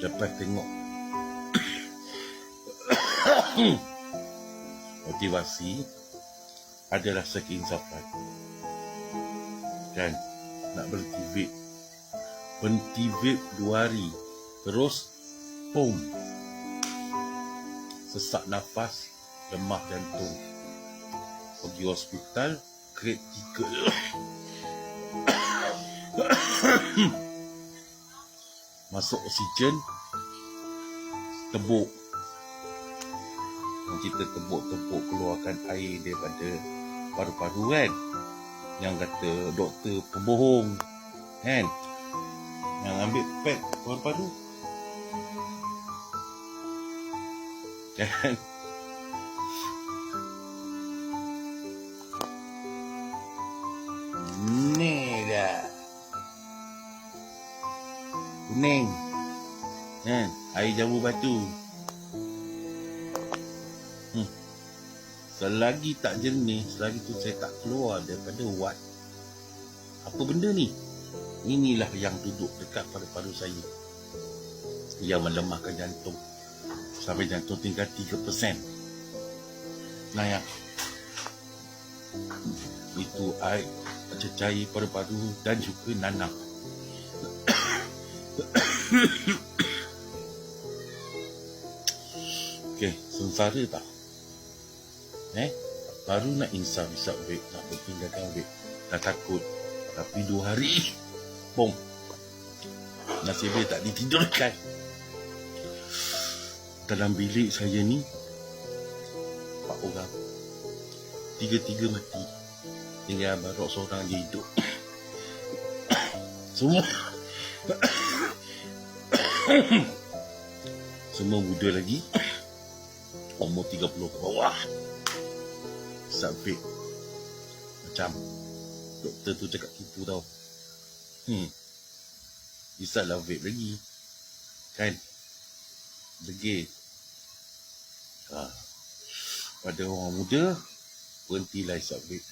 Lepas tengok motivasi adalah keinsafan. Kan, nak berhenti vape 2 hari, terus boom, sesak nafas, lemah jantung, pergi hospital, kritikal. Masuk oksigen, tebuk. Kita tebuk-tebuk keluarkan air daripada paru-paru kan. Yang kata doktor pembohong kan, yang ambil pet paru-paru kan. Ni dah kuning kan, air jambu batu. Selagi tak jernih, selagi tu saya tak keluar daripada wad. Apa benda ni? Inilah yang duduk dekat paru-paru saya, yang melemahkan jantung sampai jantung tinggal 3%. Nah ya, itu air cecair paru-paru dan juga nanah. Okey, sengsara tak? Baru nak insaf isap vape, nak bertinggalkan vape, dah takut. Tapi 2 hari, bom, nasibnya tak ditidurkan. Dalam bilik saya ni 4 orang, 3 mati, tinggal Abang Rock seorang je hidup. Semua muda lagi, umur 30 ke bawah. Vape macam doktor tu cakap tipu tau. Isaplah vape lagi kan, degil. Pada orang muda, berhentilah isap vape.